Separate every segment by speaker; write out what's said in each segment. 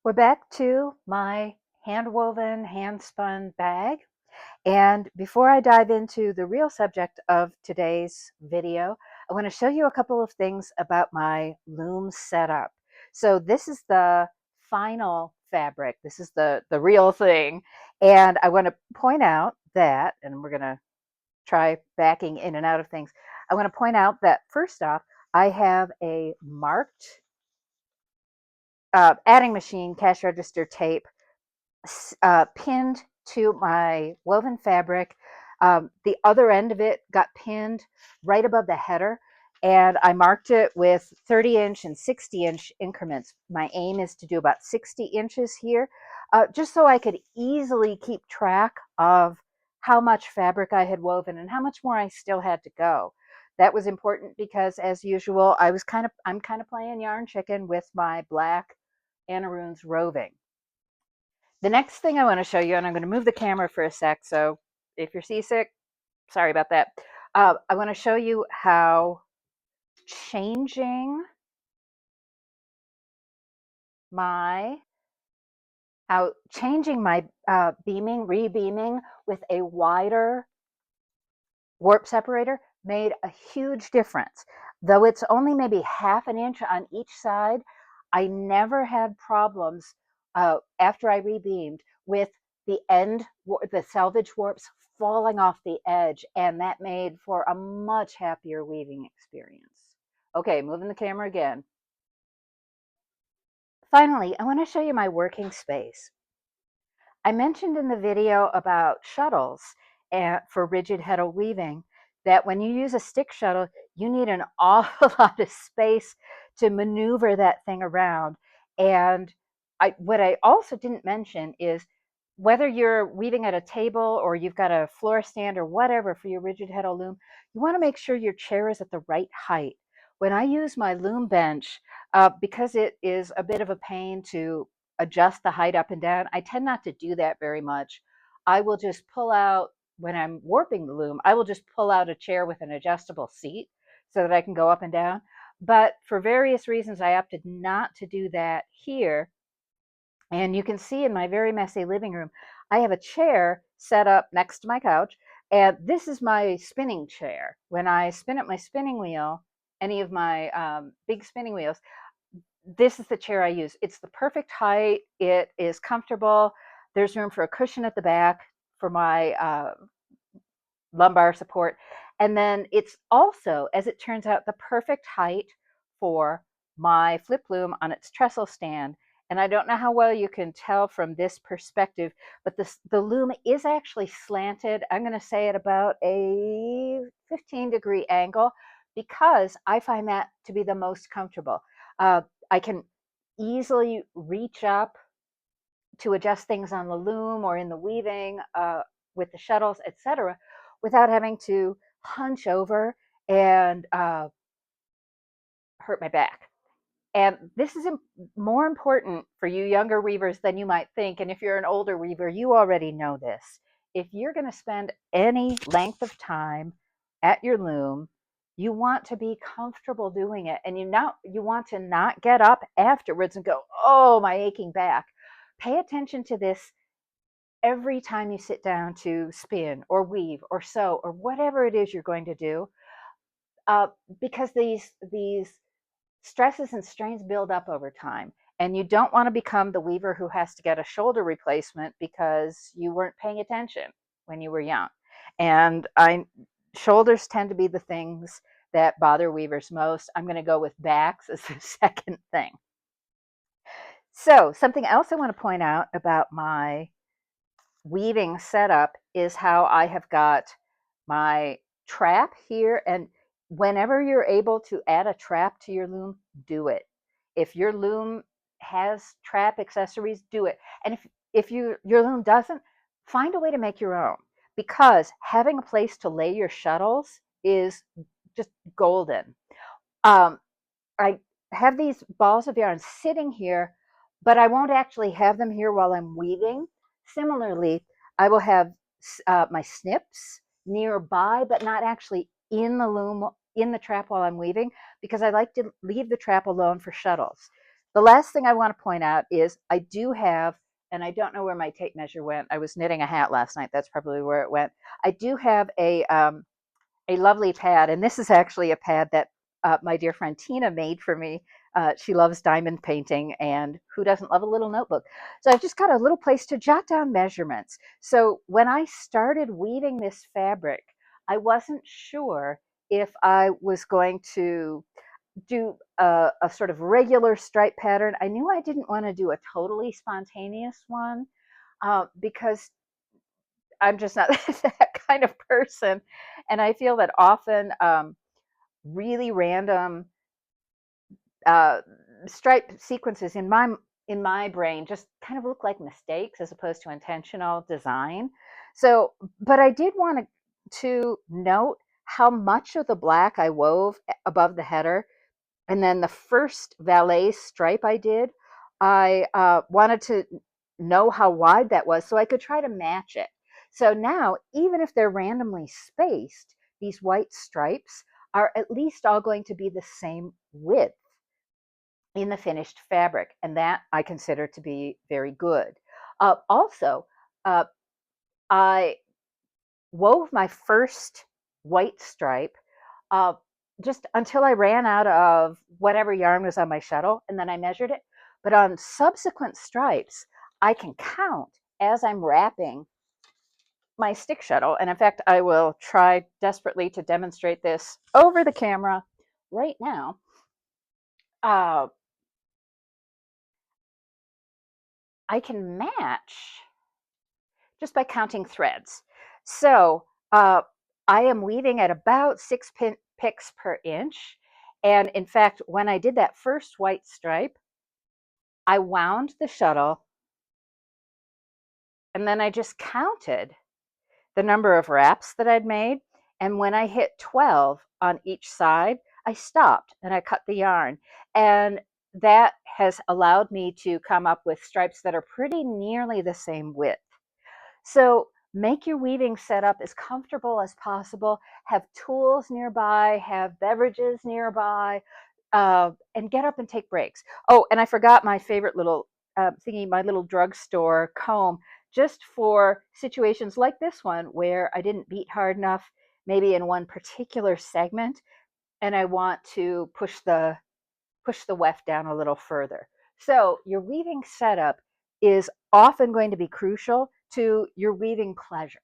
Speaker 1: We're back to my hand-woven, hand-spun bag. And before I dive into the real subject of today's video, I want to show you a couple of things about my loom setup. So this is the final fabric. This is the real thing. And I want to point out that, and we're going to try backing in and out of things. I want to point out that first off, I have a marked adding machine cash register tape pinned to my woven fabric. The other end of it got pinned right above the header, and I marked it with 30-inch and 60-inch increments. My aim is to do about 60 inches here, just so I could easily keep track of how much fabric I had woven and how much more I still had to go. That was important because, as usual, I'm kind of playing yarn chicken with my black Annaroons roving. The next thing I want to show you, and I'm going to move the camera for a sec, so if you're seasick, sorry about that. I want to show you how changing my beaming, rebeaming with a wider warp separator made a huge difference. Though it's only maybe half an inch on each side, I never had problems after I rebeamed with the selvage warps falling off the edge, and that made for a much happier weaving experience. Okay, moving the camera again. Finally, I want to show you my working space. I mentioned in the video about shuttles for rigid heddle weaving that when you use a stick shuttle, you need an awful lot of space to maneuver that thing around. And what I also didn't mention is whether you're weaving at a table or you've got a floor stand or whatever for your rigid heddle loom, you want to make sure your chair is at the right height. When I use my loom bench, because it is a bit of a pain to adjust the height up and down, I tend not to do that very much. I will just pull out, when I'm warping the loom, I will just pull out a chair with an adjustable seat so that I can go up and down. But for various reasons, I opted not to do that here. And you can see in my very messy living room, I have a chair set up next to my couch, and this is my spinning chair. When I spin up my spinning wheel, any of my big spinning wheels, this is the chair I use. It's the perfect height. It is comfortable. There's room for a cushion at the back for my lumbar support. And then it's also, as it turns out, the perfect height for my flip loom on its trestle stand. And I don't know how well you can tell from this perspective, but the loom is actually slanted. I'm going to say at about a 15-degree angle because I find that to be the most comfortable. I can easily reach up to adjust things on the loom or in the weaving with the shuttles, etc., without having to hunch over and hurt my back. And this is more important for you younger weavers than you might think. And if you're an older weaver, you already know this. If you're going to spend any length of time at your loom, you want to be comfortable doing it. And you want to not get up afterwards and go, oh, my aching back. Pay attention to this every time you sit down to spin or weave or sew or whatever it is you're going to do, because these stresses and strains build up over time. And you don't want to become the weaver who has to get a shoulder replacement because you weren't paying attention when you were young. And shoulders tend to be the things that bother weavers most. I'm going to go with backs as the second thing. So something else I want to point out about my weaving setup is how I have got my trap here. And whenever you're able to add a trap to your loom, do it. If your loom has trap accessories, do it. And if your loom doesn't, find a way to make your own, because having a place to lay your shuttles is just golden. I have these balls of yarn sitting here, but I won't actually have them here while I'm weaving. Similarly, I will have my snips nearby, but not actually in the loom, in the trap while I'm weaving, because I like to leave the trap alone for shuttles. The last thing I want to point out is I do have, and I don't know where my tape measure went. I was knitting a hat last night. That's probably where it went. I do have a lovely pad, and this is actually a pad that my dear friend Tina made for me. She loves diamond painting, and who doesn't love a little notebook? So I've just got a little place to jot down measurements. So when I started weaving this fabric, I wasn't sure if I was going to do a sort of regular stripe pattern. I knew I didn't want to do a totally spontaneous one because I'm just not that kind of person. And I feel that often really random uh, stripe sequences in my brain just kind of look like mistakes as opposed to intentional design. So, but I did want to note how much of the black I wove above the header, and then the first valet stripe I did, I wanted to know how wide that was so I could try to match it. So now, even if they're randomly spaced, these white stripes are at least all going to be the same width in the finished fabric. And that I consider to be very good. Also, uh, I wove my first white stripe uh, just until I ran out of whatever yarn was on my shuttle, and then I measured it. But on subsequent stripes, I can count as I'm wrapping my stick shuttle. And in fact, I will try desperately to demonstrate this over the camera right now. Uh, I can match just by counting threads. So I am weaving at about 6 picks per inch. And in fact, when I did that first white stripe, I wound the shuttle and then I just counted the number of wraps that I'd made. And when I hit 12 on each side, I stopped and I cut the yarn. And that has allowed me to come up with stripes that are pretty nearly the same width. So make your weaving setup as comfortable as possible. Have tools nearby, have beverages nearby, and get up and take breaks. Oh, and I forgot my favorite little thingy, my little drugstore comb, just for situations like this one where I didn't beat hard enough, maybe in one particular segment, and I want to push the weft down a little further. So your weaving setup is often going to be crucial to your weaving pleasure.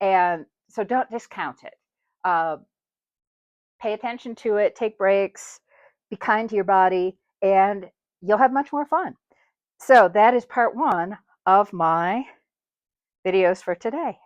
Speaker 1: And so don't discount it. Uh, Pay attention to it, take breaks, be kind to your body, and you'll have much more fun. So that is part one of my videos for today.